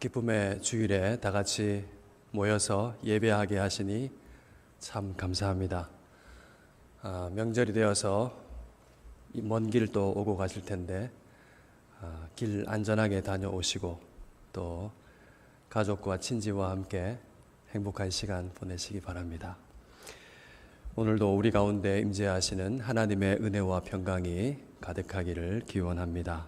기쁨의 주일에 다 같이 모여서 예배하게 하시니 참 감사합니다. 명절이 되어서 먼 길도 오고 가실 텐데 길 안전하게 다녀오시고 또 가족과 친지와 함께 행복한 시간 보내시기 바랍니다. 오늘도 우리 가운데 임재하시는 하나님의 은혜와 평강이 가득하기를 기원합니다.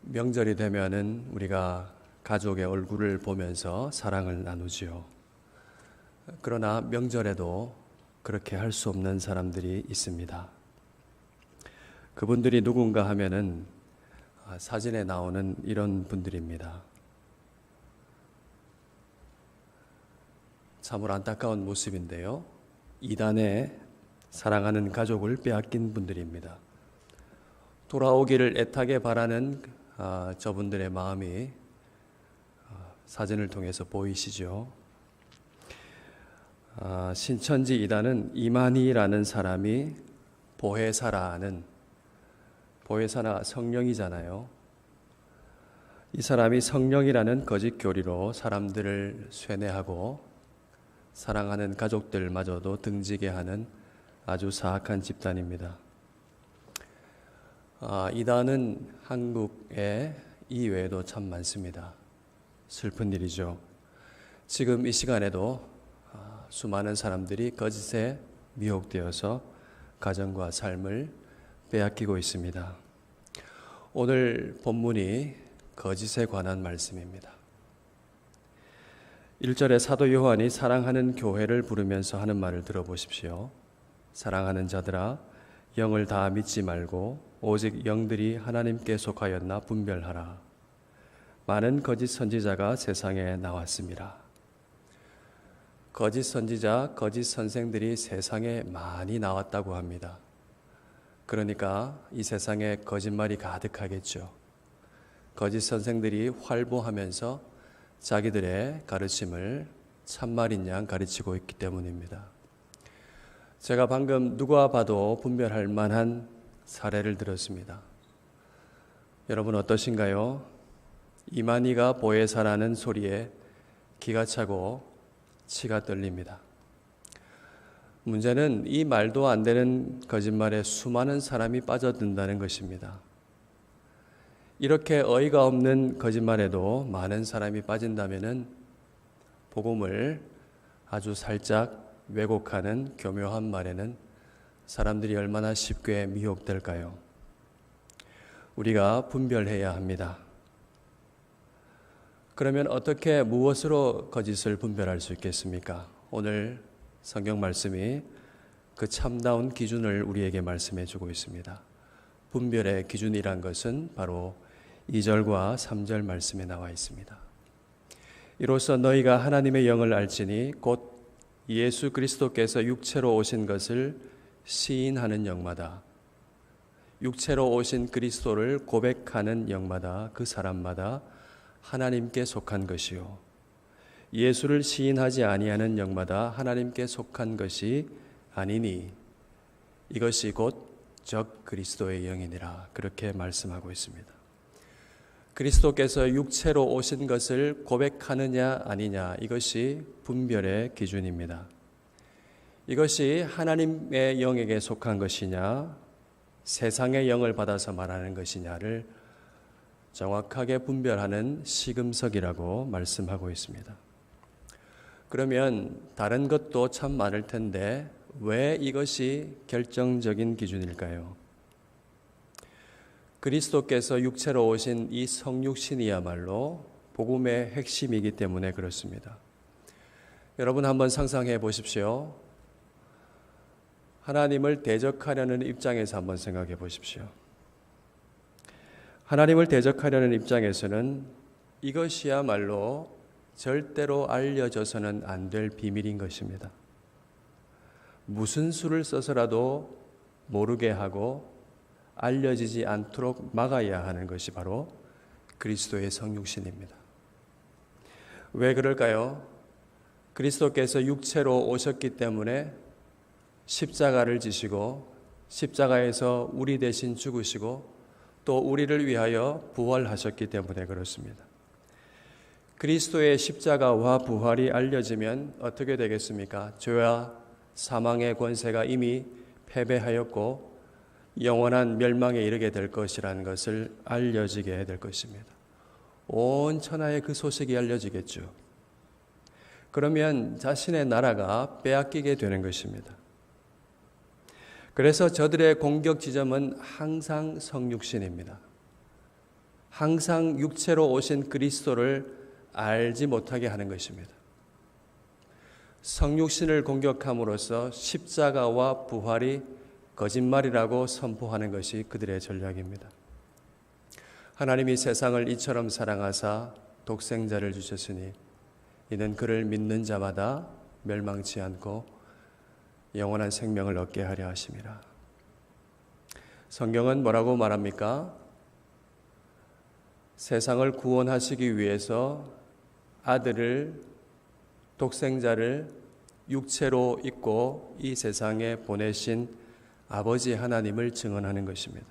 명절이 되면은 우리가 가족의 얼굴을 보면서 사랑을 나누지요. 그러나 명절에도 그렇게 할 수 없는 사람들이 있습니다. 그분들이 누군가 하면은 사진에 나오는 이런 분들입니다. 참으로 안타까운 모습인데요. 이단에 사랑하는 가족을 빼앗긴 분들입니다. 돌아오기를 애타게 바라는 저분들의 마음이 사진을 통해서 보이시죠. 신천지 이단은 이만희라는 사람이 보혜사나 성령이잖아요. 이 사람이 성령이라는 거짓 교리로 사람들을 쇠뇌하고 사랑하는 가족들마저도 등지게 하는 아주 사악한 집단입니다. 이단은 한국에 이외에도 참 많습니다. 슬픈 일이죠. 지금 이 시간에도 수많은 사람들이 거짓에 미혹되어서 가정과 삶을 빼앗기고 있습니다. 오늘 본문이 거짓에 관한 말씀입니다. 1절에 사도 요한이 사랑하는 교회를 부르면서 하는 말을 들어보십시오. 사랑하는 자들아, 영을 다 믿지 말고 오직 영들이 하나님께 속하였나 분별하라. 많은 거짓 선지자가 세상에 나왔습니다. 거짓 선지자, 거짓 선생들이 세상에 많이 나왔다고 합니다. 그러니까 이 세상에 거짓말이 가득하겠죠. 거짓 선생들이 활보하면서 자기들의 가르침을 참말인 양 가르치고 있기 때문입니다. 제가 방금 누가 봐도 분별할 만한 사례를 들었습니다. 여러분 어떠신가요? 이만희가 보혜사라는 소리에 기가 차고 치가 떨립니다. 문제는 이 말도 안 되는 거짓말에 수많은 사람이 빠져든다는 것입니다. 이렇게 어이가 없는 거짓말에도 많은 사람이 빠진다면은 복음을 아주 살짝 왜곡하는 교묘한 말에는 사람들이 얼마나 쉽게 미혹될까요? 우리가 분별해야 합니다. 그러면 어떻게 무엇으로 거짓을 분별할 수 있겠습니까? 오늘 성경 말씀이 그 참다운 기준을 우리에게 말씀해 주고 있습니다. 분별의 기준이란 것은 바로 2절과 3절 말씀에 나와 있습니다. 이로써 너희가 하나님의 영을 알지니 곧 예수 그리스도께서 육체로 오신 것을 시인하는 영마다, 육체로 오신 그리스도를 고백하는 영마다 그 사람마다 하나님께 속한 것이요 예수를 시인하지 아니하는 영마다 하나님께 속한 것이 아니니 이것이 곧 적 그리스도의 영이니라. 그렇게 말씀하고 있습니다. 그리스도께서 육체로 오신 것을 고백하느냐 아니냐, 이것이 분별의 기준입니다. 이것이 하나님의 영에게 속한 것이냐 세상의 영을 받아서 말하는 것이냐를 정확하게 분별하는 시금석이라고 말씀하고 있습니다. 그러면 다른 것도 참 많을 텐데 왜 이것이 결정적인 기준일까요? 그리스도께서 육체로 오신 이 성육신이야말로 복음의 핵심이기 때문에 그렇습니다. 여러분 한번 상상해 보십시오. 하나님을 대적하려는 입장에서 한번 생각해 보십시오. 하나님을 대적하려는 입장에서는 이것이야말로 절대로 알려져서는 안 될 비밀인 것입니다. 무슨 수를 써서라도 모르게 하고 알려지지 않도록 막아야 하는 것이 바로 그리스도의 성육신입니다. 왜 그럴까요? 그리스도께서 육체로 오셨기 때문에 십자가를 지시고 십자가에서 우리 대신 죽으시고 또 우리를 위하여 부활하셨기 때문에 그렇습니다. 그리스도의 십자가와 부활이 알려지면 어떻게 되겠습니까? 죄와 사망의 권세가 이미 패배하였고 영원한 멸망에 이르게 될 것이라는 것을 알려지게 될 것입니다. 온 천하에 그 소식이 알려지겠죠. 그러면 자신의 나라가 빼앗기게 되는 것입니다. 그래서 저들의 공격 지점은 항상 성육신입니다. 항상 육체로 오신 그리스도를 알지 못하게 하는 것입니다. 성육신을 공격함으로써 십자가와 부활이 거짓말이라고 선포하는 것이 그들의 전략입니다. 하나님이 세상을 이처럼 사랑하사 독생자를 주셨으니 이는 그를 믿는 자마다 멸망치 않고 영원한 생명을 얻게 하려 하심이라. 성경은 뭐라고 말합니까? 세상을 구원하시기 위해서 아들을, 독생자를 육체로 입고 이 세상에 보내신 아버지 하나님을 증언하는 것입니다.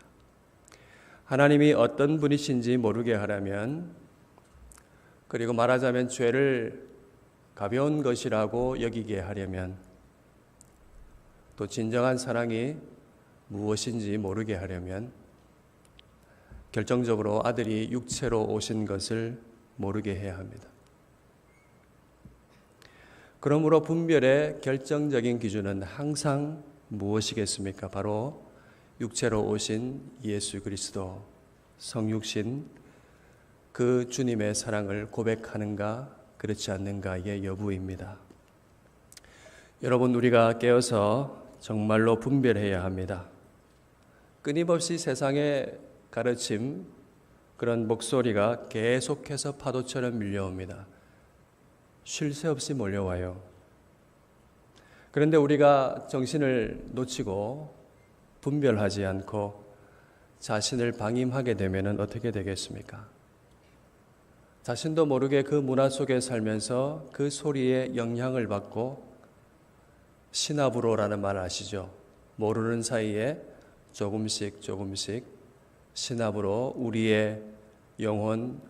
하나님이 어떤 분이신지 모르게 하려면, 그리고 말하자면 죄를 가벼운 것이라고 여기게 하려면, 또 진정한 사랑이 무엇인지 모르게 하려면 결정적으로 아들이 육체로 오신 것을 모르게 해야 합니다. 그러므로 분별의 결정적인 기준은 항상 무엇이겠습니까? 바로 육체로 오신 예수 그리스도, 성육신 그 주님의 사랑을 고백하는가 그렇지 않는가의 여부입니다. 여러분, 우리가 깨어서 정말로 분별해야 합니다. 끊임없이 세상의 가르침, 그런 목소리가 계속해서 파도처럼 밀려옵니다. 쉴 새 없이 몰려와요. 그런데 우리가 정신을 놓치고 분별하지 않고 자신을 방임하게 되면 어떻게 되겠습니까? 자신도 모르게 그 문화 속에 살면서 그 소리에 영향을 받고 시나브로라는 말 아시죠? 모르는 사이에 조금씩 시나브로, 우리의 영혼,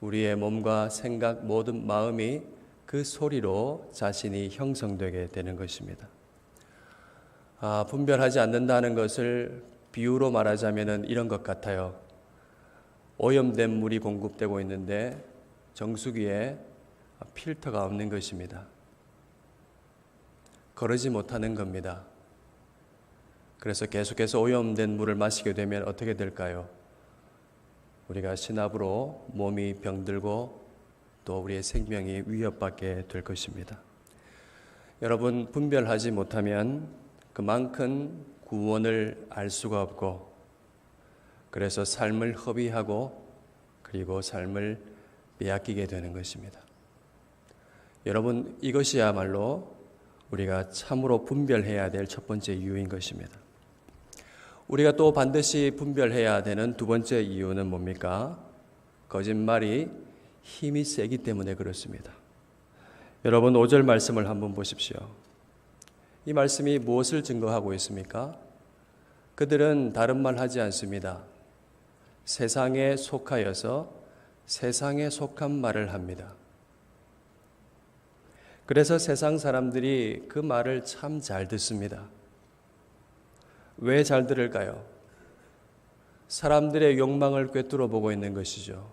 우리의 몸과 생각, 모든 마음이 그 소리로 자신이 형성되게 되는 것입니다. 분별하지 않는다는 것을 비유로 말하자면 이런 것 같아요. 오염된 물이 공급되고 있는데 정수기에 필터가 없는 것입니다. 거르지 못하는 겁니다. 그래서 계속해서 오염된 물을 마시게 되면 어떻게 될까요? 우리가 시나브로 몸이 병들고 또 우리의 생명이 위협받게 될 것입니다. 여러분, 분별하지 못하면 그만큼 구원을 알 수가 없고, 그래서 삶을 허비하고 그리고 삶을 빼앗기게 되는 것입니다. 여러분, 이것이야말로 우리가 참으로 분별해야 될 첫 번째 이유인 것입니다. 우리가 또 반드시 분별해야 되는 두 번째 이유는 뭡니까? 거짓말이 힘이 세기 때문에 그렇습니다. 여러분, 5절 말씀을 한번 보십시오. 이 말씀이 무엇을 증거하고 있습니까? 그들은 다른 말 하지 않습니다. 세상에 속하여서 세상에 속한 말을 합니다. 그래서 세상 사람들이 그 말을 참 잘 듣습니다. 왜 잘 들을까요? 사람들의 욕망을 꿰뚫어 보고 있는 것이죠.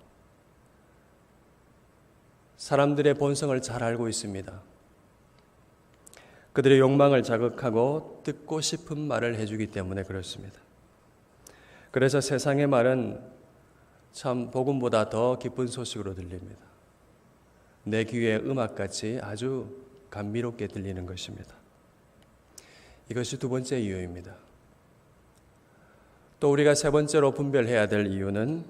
사람들의 본성을 잘 알고 있습니다. 그들의 욕망을 자극하고 듣고 싶은 말을 해주기 때문에 그렇습니다. 그래서 세상의 말은 참 복음보다 더 기쁜 소식으로 들립니다. 내 귀에 음악같이 아주 감미롭게 들리는 것입니다. 이것이 두 번째 이유입니다. 또 우리가 세 번째로 분별해야 될 이유는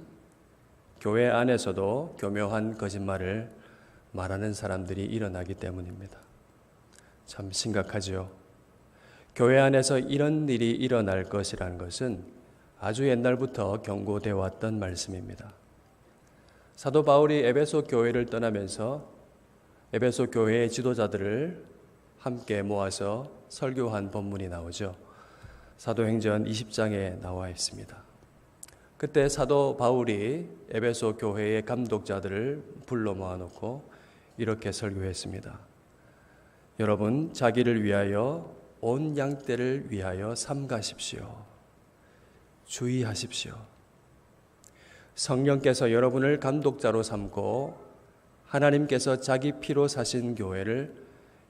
교회 안에서도 교묘한 거짓말을 말하는 사람들이 일어나기 때문입니다. 참 심각하지요. 교회 안에서 이런 일이 일어날 것이라는 것은 아주 옛날부터 경고되어 왔던 말씀입니다. 사도 바울이 에베소 교회를 떠나면서 에베소 교회의 지도자들을 함께 모아서 설교한 본문이 나오죠. 사도행전 20장에 나와 있습니다. 그때 사도 바울이 에베소 교회의 감독자들을 불러 모아놓고 이렇게 설교했습니다. 여러분, 자기를 위하여 온 양떼를 위하여 삼가십시오. 주의하십시오. 성령께서 여러분을 감독자로 삼고 하나님께서 자기 피로 사신 교회를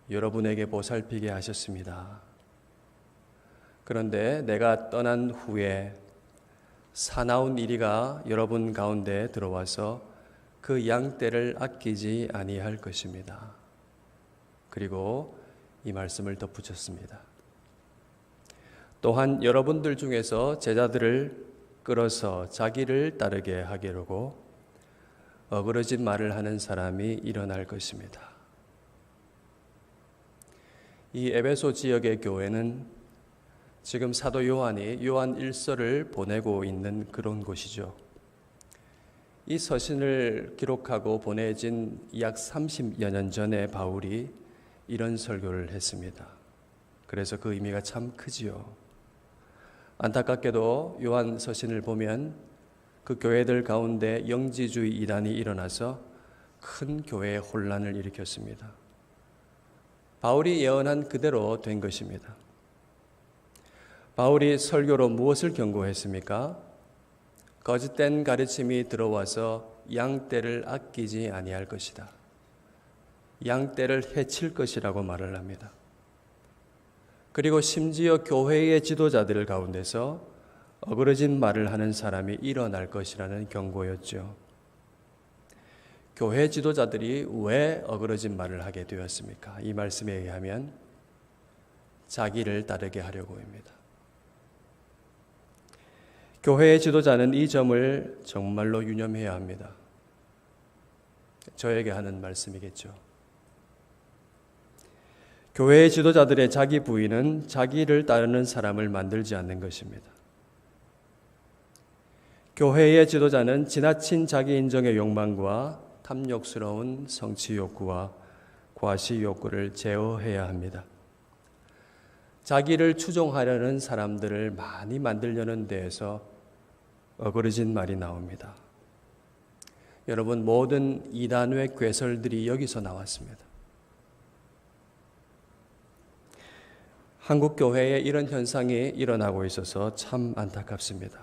여러분에게 보살피게 하셨습니다. 그런데 내가 떠난 후에 사나운 이리가 여러분 가운데 들어와서 그 양떼를 아끼지 아니할 것입니다. 그리고 이 말씀을 덧붙였습니다. 또한 여러분들 중에서 제자들을 끌어서 자기를 따르게 하려고 어그러진 말을 하는 사람이 일어날 것입니다. 이 에베소 지역의 교회는 지금 사도 요한이 요한 1서를 보내고 있는 그런 곳이죠. 이 서신을 기록하고 보내진 약 30여 년 전에 바울이 이런 설교를 했습니다. 그래서 그 의미가 참 크지요. 안타깝게도 요한 서신을 보면 그 교회들 가운데 영지주의 이단이 일어나서 큰 교회의 혼란을 일으켰습니다. 바울이 예언한 그대로 된 것입니다. 바울이 설교로 무엇을 경고했습니까? 거짓된 가르침이 들어와서 양떼를 아끼지 아니할 것이다. 양떼를 해칠 것이라고 말을 합니다. 그리고 심지어 교회의 지도자들 가운데서 어그러진 말을 하는 사람이 일어날 것이라는 경고였죠. 교회 지도자들이 왜 어그러진 말을 하게 되었습니까? 이 말씀에 의하면 자기를 따르게 하려고입니다. 교회의 지도자는 이 점을 정말로 유념해야 합니다. 저에게 하는 말씀이겠죠. 교회의 지도자들의 자기 부인은 자기를 따르는 사람을 만들지 않는 것입니다. 교회의 지도자는 지나친 자기 인정의 욕망과 탐욕스러운 성취 욕구와 과시 욕구를 제어해야 합니다. 자기를 추종하려는 사람들을 많이 만들려는 데에서 어그러진 말이 나옵니다. 여러분, 모든 이단의 괴설들이 여기서 나왔습니다. 한국 교회에 이런 현상이 일어나고 있어서 참 안타깝습니다.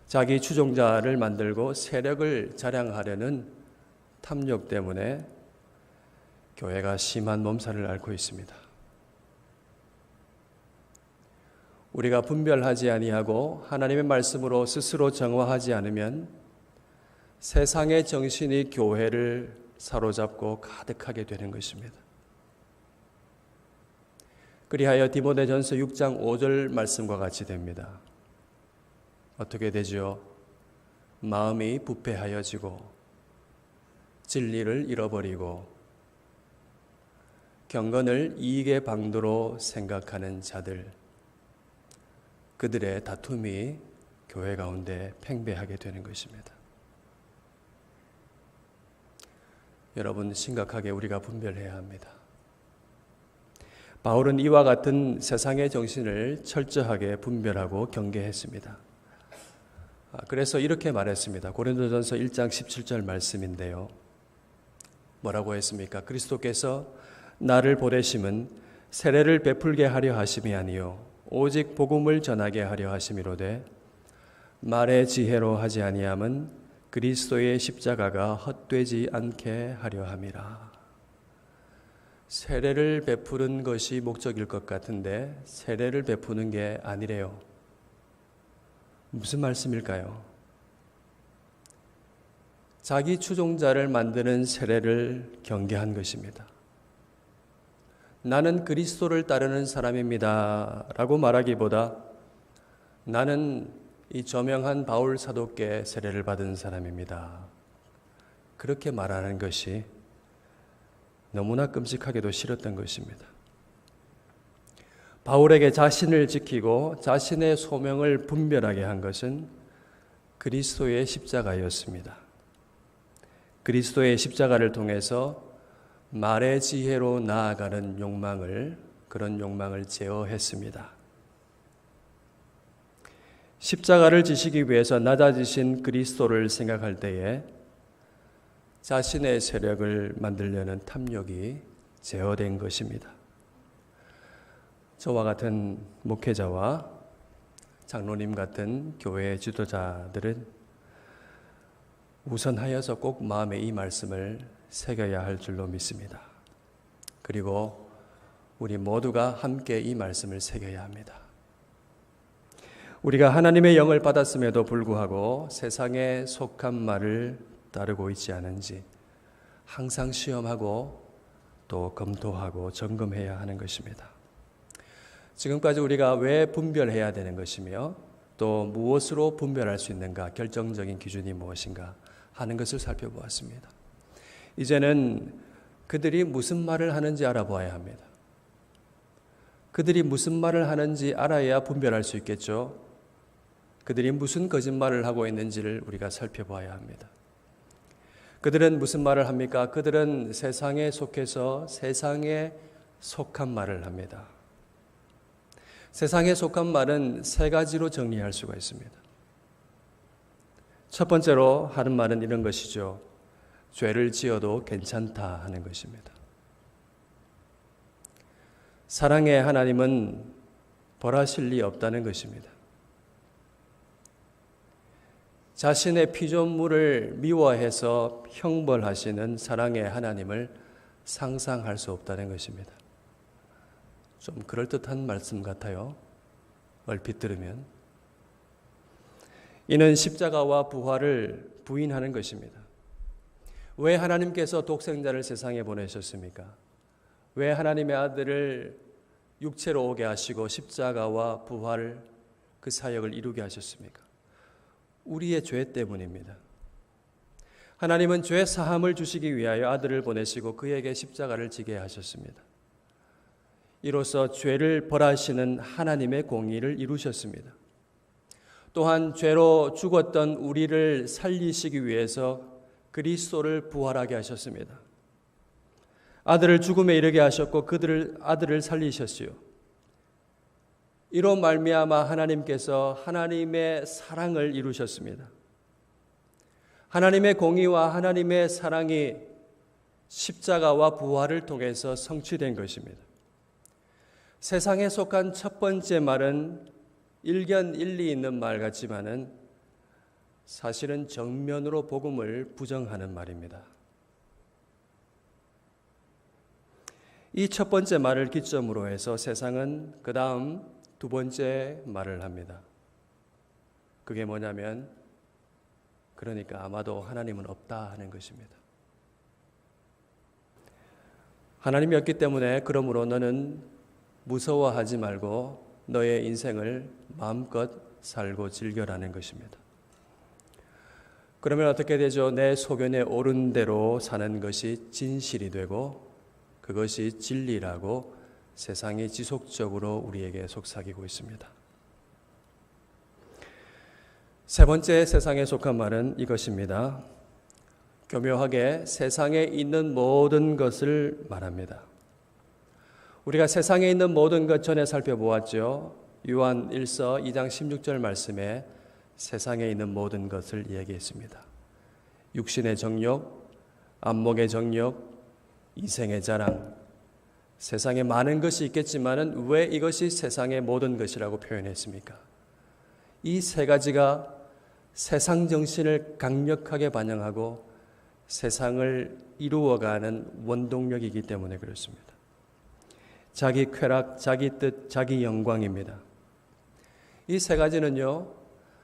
자기 추종자를 만들고 세력을 자랑하려는 탐욕 때문에 교회가 심한 몸살을 앓고 있습니다. 우리가 분별하지 아니하고 하나님의 말씀으로 스스로 정화하지 않으면 세상의 정신이 교회를 사로잡고 가득하게 되는 것입니다. 그리하여 디모데전서 6장 5절 말씀과 같이 됩니다. 어떻게 되죠? 마음이 부패하여지고 진리를 잃어버리고 경건을 이익의 방도로 생각하는 자들, 그들의 다툼이 교회 가운데 팽배하게 되는 것입니다. 여러분, 심각하게 우리가 분별해야 합니다. 바울은 이와 같은 세상의 정신을 철저하게 분별하고 경계했습니다. 그래서 이렇게 말했습니다. 고린도전서 1장 17절 말씀인데요. 뭐라고 했습니까? 그리스도께서 나를 보내심은 세례를 베풀게 하려 하심이 아니요 오직 복음을 전하게 하려 하심이로되 말의 지혜로 하지 아니함은 그리스도의 십자가가 헛되지 않게 하려 함이라. 세례를 베푸는 것이 목적일 것 같은데 세례를 베푸는 게 아니래요. 무슨 말씀일까요? 자기 추종자를 만드는 세례를 경계한 것입니다. 나는 그리스도를 따르는 사람입니다 라고 말하기보다 나는 이 저명한 바울 사도께 세례를 받은 사람입니다, 그렇게 말하는 것이 너무나 끔찍하게도 싫었던 것입니다. 바울에게 자신을 지키고 자신의 소명을 분별하게 한 것은 그리스도의 십자가였습니다. 그리스도의 십자가를 통해서 말의 지혜로 나아가는 그런 욕망을 제어했습니다. 십자가를 지시기 위해서 낮아지신 그리스도를 생각할 때에 자신의 세력을 만들려는 탐욕이 제어된 것입니다. 저와 같은 목회자와 장로님 같은 교회 지도자들은 우선하여서 꼭 마음에 이 말씀을 새겨야 할 줄로 믿습니다. 그리고 우리 모두가 함께 이 말씀을 새겨야 합니다. 우리가 하나님의 영을 받았음에도 불구하고 세상에 속한 말을 따르고 있지 않은지 항상 시험하고 또 검토하고 점검해야 하는 것입니다. 지금까지 우리가 왜 분별해야 되는 것이며 또 무엇으로 분별할 수 있는가, 결정적인 기준이 무엇인가 하는 것을 살펴보았습니다. 이제는 그들이 무슨 말을 하는지 알아보아야 합니다. 그들이 무슨 말을 하는지 알아야 분별할 수 있겠죠. 그들이 무슨 거짓말을 하고 있는지를 우리가 살펴봐야 합니다. 그들은 무슨 말을 합니까? 그들은 세상에 속해서 세상에 속한 말을 합니다. 세상에 속한 말은 세 가지로 정리할 수가 있습니다. 첫 번째로 하는 말은 이런 것이죠. 죄를 지어도 괜찮다 하는 것입니다. 사랑의 하나님은 벌하실 리 없다는 것입니다. 자신의 피조물을 미워해서 형벌하시는 사랑의 하나님을 상상할 수 없다는 것입니다. 좀 그럴듯한 말씀 같아요. 얼핏 들으면. 이는 십자가와 부활을 부인하는 것입니다. 왜 하나님께서 독생자를 세상에 보내셨습니까? 왜 하나님의 아들을 육체로 오게 하시고 십자가와 부활 그 사역을 이루게 하셨습니까? 우리의 죄 때문입니다. 하나님은 죄 사함을 주시기 위하여 아들을 보내시고 그에게 십자가를 지게 하셨습니다. 이로써 죄를 벌하시는 하나님의 공의를 이루셨습니다. 또한 죄로 죽었던 우리를 살리시기 위해서 그리스도를 부활하게 하셨습니다. 아들을 죽음에 이르게 하셨고 아들을 살리셨지요. 이로 말미암아 하나님께서 하나님의 사랑을 이루셨습니다. 하나님의 공의와 하나님의 사랑이 십자가와 부활을 통해서 성취된 것입니다. 세상에 속한 첫 번째 말은 일견 일리 있는 말 같지만은 사실은 정면으로 복음을 부정하는 말입니다. 이 첫 번째 말을 기점으로 해서 세상은 그 다음 두 번째 말을 합니다. 그게 뭐냐면 그러니까 아마도 하나님은 없다 하는 것입니다. 하나님이 없기 때문에 그러므로 너는 무서워하지 말고 너의 인생을 마음껏 살고 즐겨라는 것입니다. 그러면 어떻게 되죠? 내 소견에 옳은 대로 사는 것이 진실이 되고 그것이 진리라고 세상이 지속적으로 우리에게 속삭이고 있습니다. 세 번째 세상에 속한 말은 이것입니다. 교묘하게 세상에 있는 모든 것을 말합니다. 우리가 세상에 있는 모든 것 전에 살펴보았죠. 요한 1서 2장 16절 말씀에 세상에 있는 모든 것을 얘기했습니다. 육신의 정욕, 안목의 정욕, 이생의 자랑, 세상에 많은 것이 있겠지만은 왜 이것이 세상의 모든 것이라고 표현했습니까? 이 세 가지가 세상 정신을 강력하게 반영하고 세상을 이루어가는 원동력이기 때문에 그렇습니다. 자기 쾌락, 자기 뜻, 자기 영광입니다. 이 세 가지는요,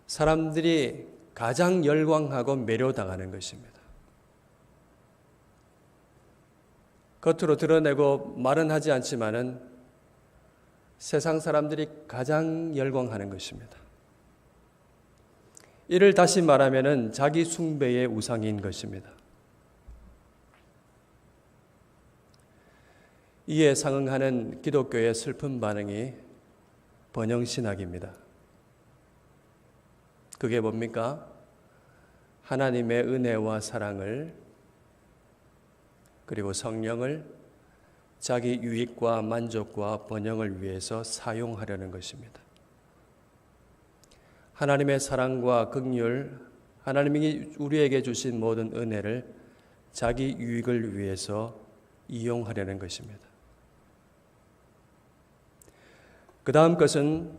사람들이 가장 열광하고 매료당하는 것입니다. 겉으로 드러내고 말은 하지 않지만은 세상 사람들이 가장 열광하는 것입니다. 이를 다시 말하면은 자기 숭배의 우상인 것입니다. 이에 상응하는 기독교의 슬픈 반응이 번영신학입니다. 그게 뭡니까? 하나님의 은혜와 사랑을 그리고 성령을 자기 유익과 만족과 번영을 위해서 사용하려는 것입니다. 하나님의 사랑과 긍휼, 하나님이 우리에게 주신 모든 은혜를 자기 유익을 위해서 이용하려는 것입니다. 그 다음 것은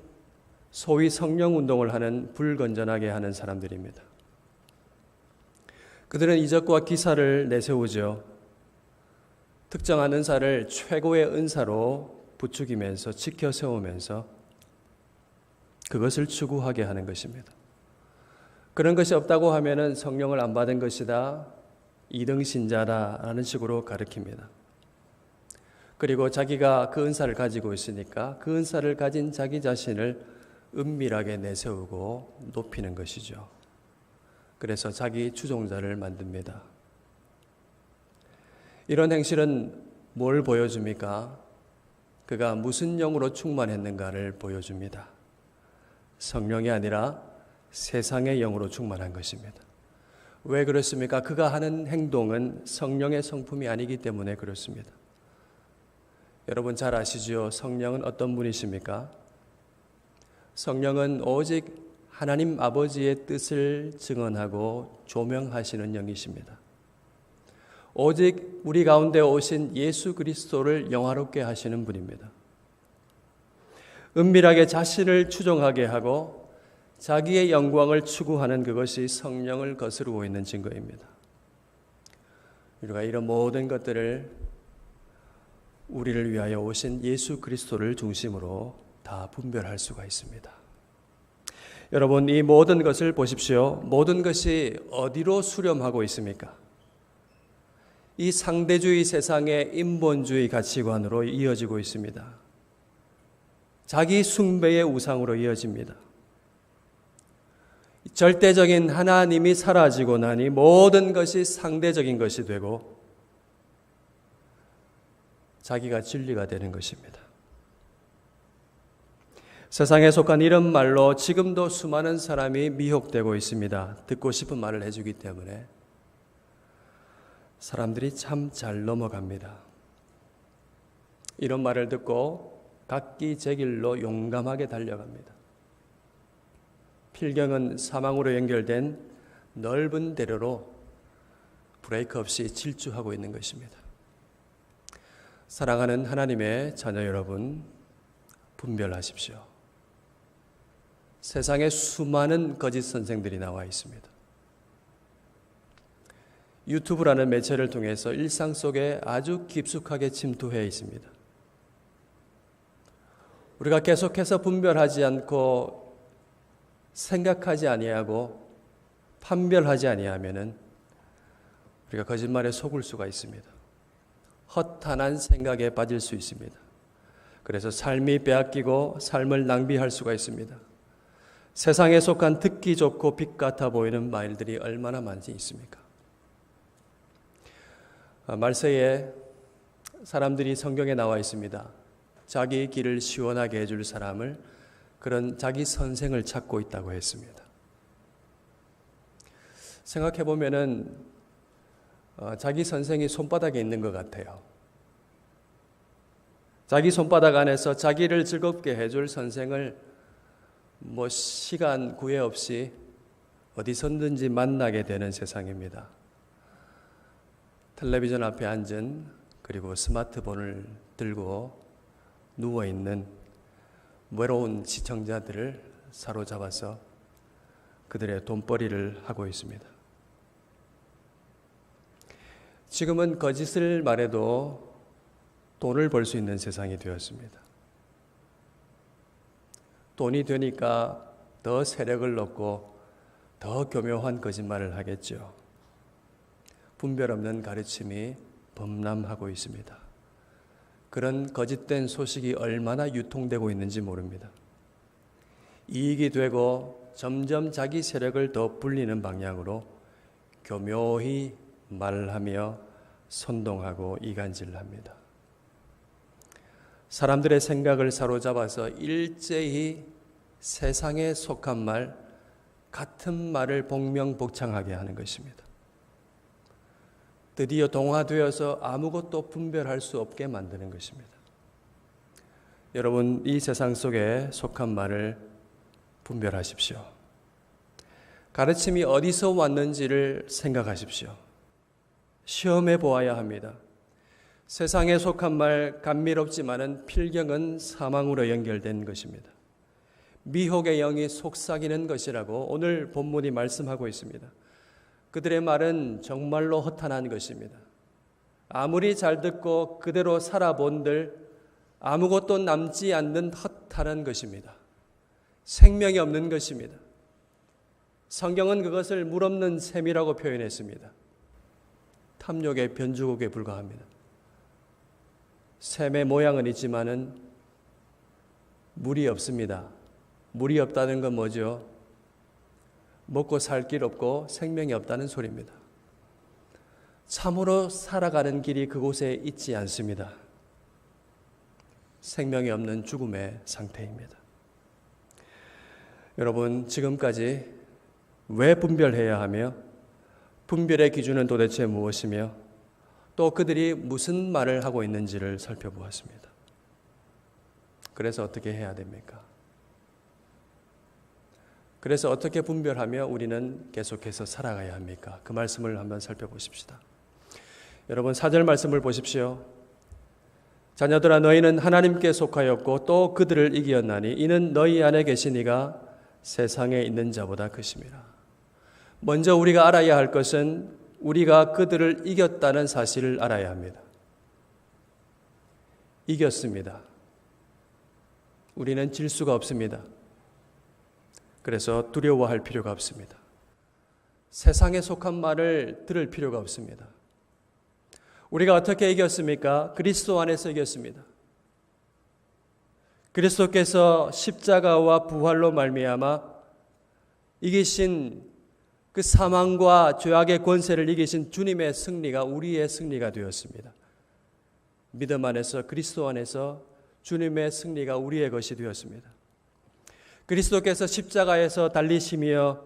소위 성령 운동을 하는 불건전하게 하는 사람들입니다. 그들은 이적과 기사를 내세우죠. 특정한 은사를 최고의 은사로 부추기면서 지켜 세우면서 그것을 추구하게 하는 것입니다. 그런 것이 없다고 하면은 성령을 안 받은 것이다, 이등신자다라는 식으로 가르칩니다. 그리고 자기가 그 은사를 가지고 있으니까 그 은사를 가진 자기 자신을 은밀하게 내세우고 높이는 것이죠. 그래서 자기 추종자를 만듭니다. 이런 행실은 뭘 보여줍니까? 그가 무슨 영으로 충만했는가를 보여줍니다. 성령이 아니라 세상의 영으로 충만한 것입니다. 왜 그렇습니까? 그가 하는 행동은 성령의 성품이 아니기 때문에 그렇습니다. 여러분 잘 아시죠? 성령은 어떤 분이십니까? 성령은 오직 하나님 아버지의 뜻을 증언하고 조명하시는 영이십니다. 오직 우리 가운데 오신 예수 그리스도를 영화롭게 하시는 분입니다. 은밀하게 자신을 추종하게 하고 자기의 영광을 추구하는 그것이 성령을 거스르고 있는 증거입니다. 우리가 이런 모든 것들을 우리를 위하여 오신 예수 그리스도를 중심으로 다 분별할 수가 있습니다. 여러분, 이 모든 것을 보십시오. 모든 것이 어디로 수렴하고 있습니까? 이 상대주의 세상의 인본주의 가치관으로 이어지고 있습니다. 자기 숭배의 우상으로 이어집니다. 절대적인 하나님이 사라지고 나니 모든 것이 상대적인 것이 되고 자기가 진리가 되는 것입니다. 세상에 속한 이런 말로 지금도 수많은 사람이 미혹되고 있습니다. 듣고 싶은 말을 해주기 때문에 사람들이 참 잘 넘어갑니다. 이런 말을 듣고 각기 제 길로 용감하게 달려갑니다. 필경은 사망으로 연결된 넓은 대로로 브레이크 없이 질주하고 있는 것입니다. 사랑하는 하나님의 자녀 여러분, 분별하십시오. 세상에 수많은 거짓 선생들이 나와 있습니다. 유튜브라는 매체를 통해서 일상 속에 아주 깊숙하게 침투해 있습니다. 우리가 계속해서 분별하지 않고 생각하지 아니하고 판별하지 아니하면은 우리가 거짓말에 속을 수가 있습니다. 허탄한 생각에 빠질 수 있습니다. 그래서 삶이 빼앗기고 삶을 낭비할 수가 있습니다. 세상에 속한 듣기 좋고 빛 같아 보이는 말들이 얼마나 많이 있습니까? 말세에 사람들이 성경에 나와 있습니다. 자기 길을 시원하게 해줄 사람을, 그런 자기 선생을 찾고 있다고 했습니다. 생각해 보면은 자기 선생이 손바닥에 있는 것 같아요. 자기 손바닥 안에서 자기를 즐겁게 해줄 선생을 시간 구애 없이 어디서든지 만나게 되는 세상입니다. 텔레비전 앞에 앉은, 그리고 스마트폰을 들고 누워있는 외로운 시청자들을 사로잡아서 그들의 돈벌이를 하고 있습니다. 지금은 거짓을 말해도 돈을 벌 수 있는 세상이 되었습니다. 돈이 되니까 더 세력을 얻고 더 교묘한 거짓말을 하겠죠. 분별 없는 가르침이 범람하고 있습니다. 그런 거짓된 소식이 얼마나 유통되고 있는지 모릅니다. 이익이 되고 점점 자기 세력을 더 불리는 방향으로 교묘히 말을 하며 선동하고 이간질합니다. 사람들의 생각을 사로잡아서 일제히 세상에 속한 말, 같은 말을 복명복창하게 하는 것입니다. 드디어 동화되어서 아무것도 분별할 수 없게 만드는 것입니다. 여러분, 이 세상 속에 속한 말을 분별하십시오. 가르침이 어디서 왔는지를 생각하십시오. 시험해 보아야 합니다. 세상에 속한 말 감미롭지만은 필경은 사망으로 연결된 것입니다. 미혹의 영이 속삭이는 것이라고 오늘 본문이 말씀하고 있습니다. 그들의 말은 정말로 허탄한 것입니다. 아무리 잘 듣고 그대로 살아본들 아무것도 남지 않는 허탄한 것입니다. 생명이 없는 것입니다. 성경은 그것을 물 없는 샘이라고 표현했습니다. 탐욕의 변주곡에 불과합니다. 샘의 모양은 있지만은 물이 없습니다. 물이 없다는 건 뭐죠? 먹고 살 길 없고 생명이 없다는 소리입니다. 참으로 살아가는 길이 그곳에 있지 않습니다. 생명이 없는 죽음의 상태입니다. 여러분, 지금까지 왜 분별해야 하며 분별의 기준은 도대체 무엇이며 또 그들이 무슨 말을 하고 있는지를 살펴보았습니다. 그래서 어떻게 해야 됩니까? 그래서 어떻게 분별하며 우리는 계속해서 살아가야 합니까? 그 말씀을 한번 살펴보십시다. 여러분 4절 말씀을 보십시오. 자녀들아 너희는 하나님께 속하였고 또 그들을 이기었나니 이는 너희 안에 계신 이가 세상에 있는 자보다 크심이라. 먼저 우리가 알아야 할 것은 우리가 그들을 이겼다는 사실을 알아야 합니다. 이겼습니다. 우리는 질 수가 없습니다. 그래서 두려워할 필요가 없습니다. 세상에 속한 말을 들을 필요가 없습니다. 우리가 어떻게 이겼습니까? 그리스도 안에서 이겼습니다. 그리스도께서 십자가와 부활로 말미암아 이기신 그 사망과 죄악의 권세를 이기신 주님의 승리가 우리의 승리가 되었습니다. 믿음 안에서 그리스도 안에서 주님의 승리가 우리의 것이 되었습니다. 그리스도께서 십자가에서 달리시며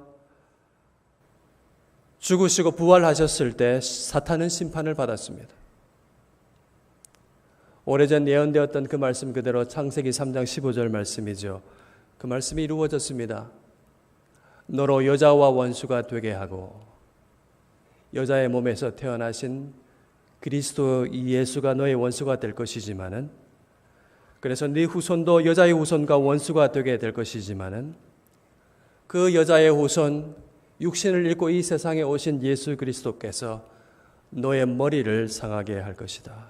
죽으시고 부활하셨을 때 사탄은 심판을 받았습니다. 오래전 예언되었던 그 말씀 그대로 창세기 3장 15절 말씀이죠. 그 말씀이 이루어졌습니다. 너로 여자와 원수가 되게 하고 여자의 몸에서 태어나신 그리스도 예수가 너의 원수가 될 것이지만은 그래서 네 후손도 여자의 후손과 원수가 되게 될 것이지만은 그 여자의 후손 육신을 입고 이 세상에 오신 예수 그리스도께서 너의 머리를 상하게 할 것이다.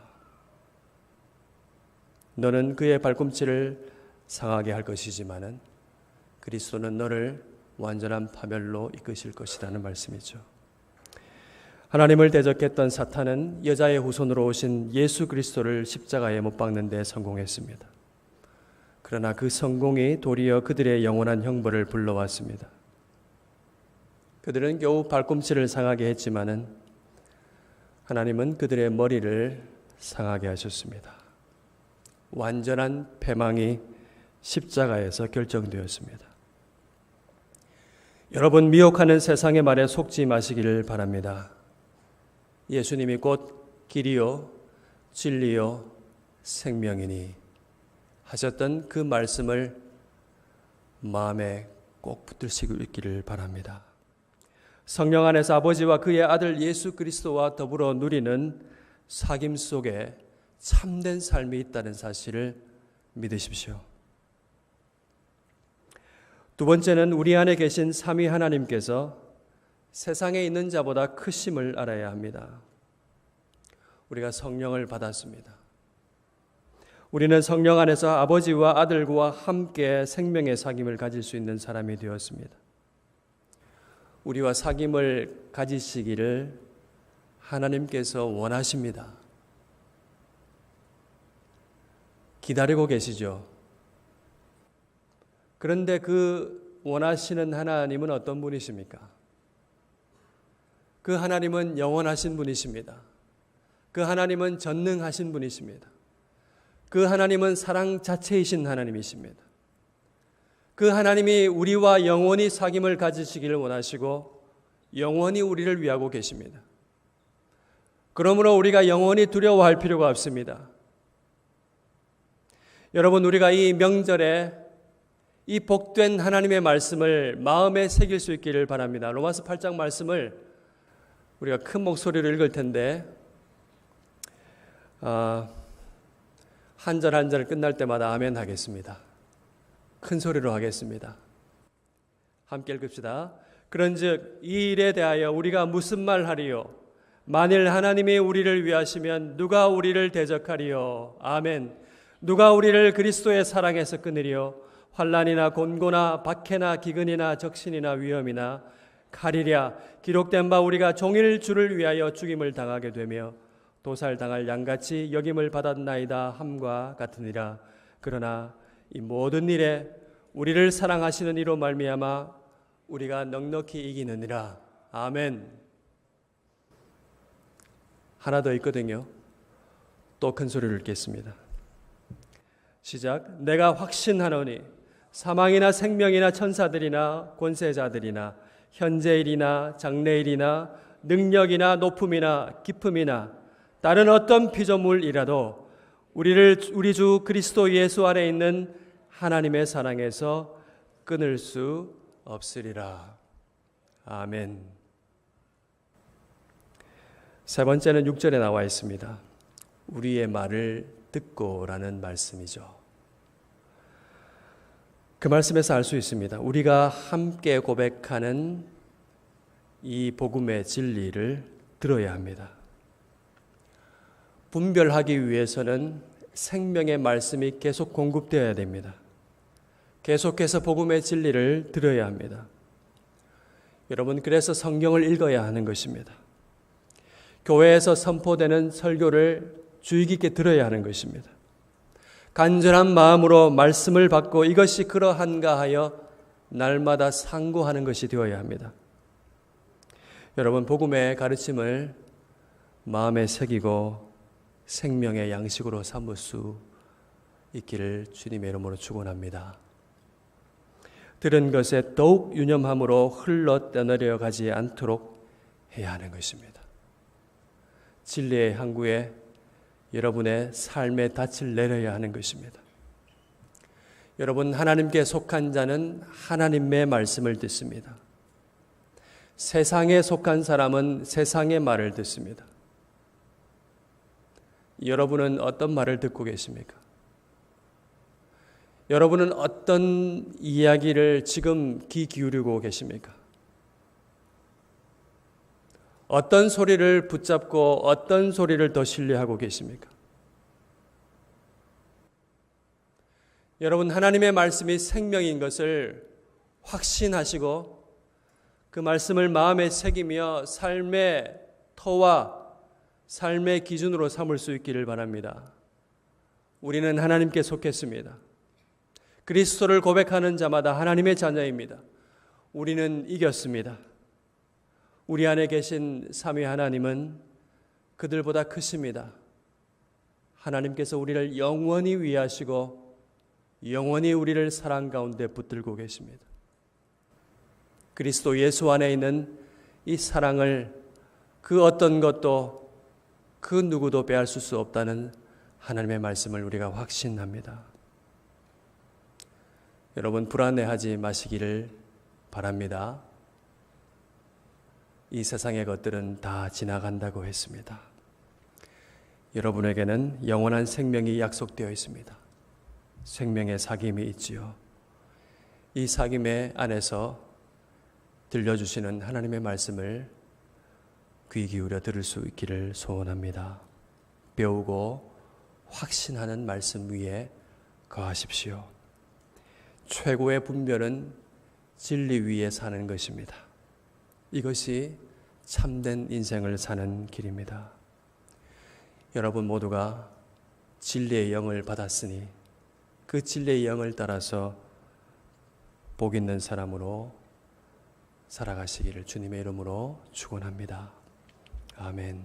너는 그의 발꿈치를 상하게 할 것이지만은 그리스도는 너를 완전한 파멸로 이끄실 것이라는 말씀이죠. 하나님을 대적했던 사탄은 여자의 후손으로 오신 예수 그리스도를 십자가에 못 박는 데 성공했습니다. 그러나 그 성공이 도리어 그들의 영원한 형벌을 불러왔습니다. 그들은 겨우 발꿈치를 상하게 했지만은 하나님은 그들의 머리를 상하게 하셨습니다. 완전한 패망이 십자가에서 결정되었습니다. 여러분, 미혹하는 세상의 말에 속지 마시기를 바랍니다. 예수님이 곧 길이요 진리요 생명이니 하셨던 그 말씀을 마음에 꼭 붙들시고 있기를 바랍니다. 성령 안에서 아버지와 그의 아들 예수 그리스도와 더불어 누리는 사귐 속에 참된 삶이 있다는 사실을 믿으십시오. 두 번째는 우리 안에 계신 삼위 하나님께서 세상에 있는 자보다 크심을 알아야 합니다. 우리가 성령을 받았습니다. 우리는 성령 안에서 아버지와 아들과 함께 생명의 사귐을 가질 수 있는 사람이 되었습니다. 우리와 사귐을 가지시기를 하나님께서 원하십니다. 기다리고 계시죠. 그런데 그 원하시는 하나님은 어떤 분이십니까? 그 하나님은 영원하신 분이십니다. 그 하나님은 전능하신 분이십니다. 그 하나님은 사랑 자체이신 하나님이십니다. 그 하나님이 우리와 영원히 사귐을 가지시기를 원하시고 영원히 우리를 위하고 계십니다. 그러므로 우리가 영원히 두려워할 필요가 없습니다. 여러분, 우리가 이 명절에 이 복된 하나님의 말씀을 마음에 새길 수 있기를 바랍니다. 로마서 8장 말씀을 우리가 큰 목소리로 읽을 텐데 한 절 한 절 끝날 때마다 아멘 하겠습니다. 큰 소리로 하겠습니다. 함께 읽읍시다. 그런즉 이 일에 대하여 우리가 무슨 말 하리요? 만일 하나님이 우리를 위하시면 누가 우리를 대적하리요? 아멘. 누가 우리를 그리스도의 사랑에서 끊으리요? 환난이나 곤고나 박해나 기근이나 적신이나 위험이나 칼이랴. 기록된 바 우리가 종일 주를 위하여 죽임을 당하게 되며 도살당할 양같이 여김을 받았나이다 함과 같으니라. 그러나 이 모든 일에 우리를 사랑하시는 이로 말미암아 우리가 넉넉히 이기느니라. 아멘. 하나 더 있거든요. 또 큰 소리를 읽겠습니다. 시작. 내가 확신하노니 사망이나 생명이나 천사들이나 권세자들이나 현재일이나 장래일이나 능력이나 높음이나 깊음이나 다른 어떤 피조물이라도 우리 주 그리스도 예수 안에 있는 하나님의 사랑에서 끊을 수 없으리라. 아멘. 세 번째는 6절에 나와 있습니다. 우리의 말을 듣고라는 말씀이죠. 그 말씀에서 알 수 있습니다. 우리가 함께 고백하는 이 복음의 진리를 들어야 합니다. 분별하기 위해서는 생명의 말씀이 계속 공급되어야 됩니다. 계속해서 복음의 진리를 들어야 합니다. 여러분, 그래서 성경을 읽어야 하는 것입니다. 교회에서 선포되는 설교를 주의 깊게 들어야 하는 것입니다. 간절한 마음으로 말씀을 받고 이것이 그러한가 하여 날마다 상고하는 것이 되어야 합니다. 여러분, 복음의 가르침을 마음에 새기고 생명의 양식으로 삼을 수 있기를 주님의 이름으로 축원합니다. 들은 것에 더욱 유념함으로 흘러 떠내려 가지 않도록 해야 하는 것입니다. 진리의 항구에 여러분의 삶의 닻을 내려야 하는 것입니다. 여러분, 하나님께 속한 자는 하나님의 말씀을 듣습니다. 세상에 속한 사람은 세상의 말을 듣습니다. 여러분은 어떤 말을 듣고 계십니까? 여러분은 어떤 이야기를 지금 귀 기울이고 계십니까? 어떤 소리를 붙잡고 어떤 소리를 더 신뢰하고 계십니까? 여러분, 하나님의 말씀이 생명인 것을 확신하시고 그 말씀을 마음에 새기며 삶의 터와 삶의 기준으로 삼을 수 있기를 바랍니다. 우리는 하나님께 속했습니다. 그리스도를 고백하는 자마다 하나님의 자녀입니다. 우리는 이겼습니다. 우리 안에 계신 삼위 하나님은 그들보다 크십니다. 하나님께서 우리를 영원히 위하시고 영원히 우리를 사랑 가운데 붙들고 계십니다. 그리스도 예수 안에 있는 이 사랑을 그 어떤 것도 그 누구도 빼앗을 수 없다는 하나님의 말씀을 우리가 확신합니다. 여러분, 불안해하지 마시기를 바랍니다. 이 세상의 것들은 다 지나간다고 했습니다. 여러분에게는 영원한 생명이 약속되어 있습니다. 생명의 사귐이 있지요. 이 사귐의 안에서 들려주시는 하나님의 말씀을 귀 기울여 들을 수 있기를 소원합니다. 배우고 확신하는 말씀 위에 거하십시오. 최고의 분별은 진리 위에 사는 것입니다. 이것이 참된 인생을 사는 길입니다. 여러분 모두가 진리의 영을 받았으니 그 진리의 영을 따라서 복 있는 사람으로 살아가시기를 주님의 이름으로 축원합니다. 아멘.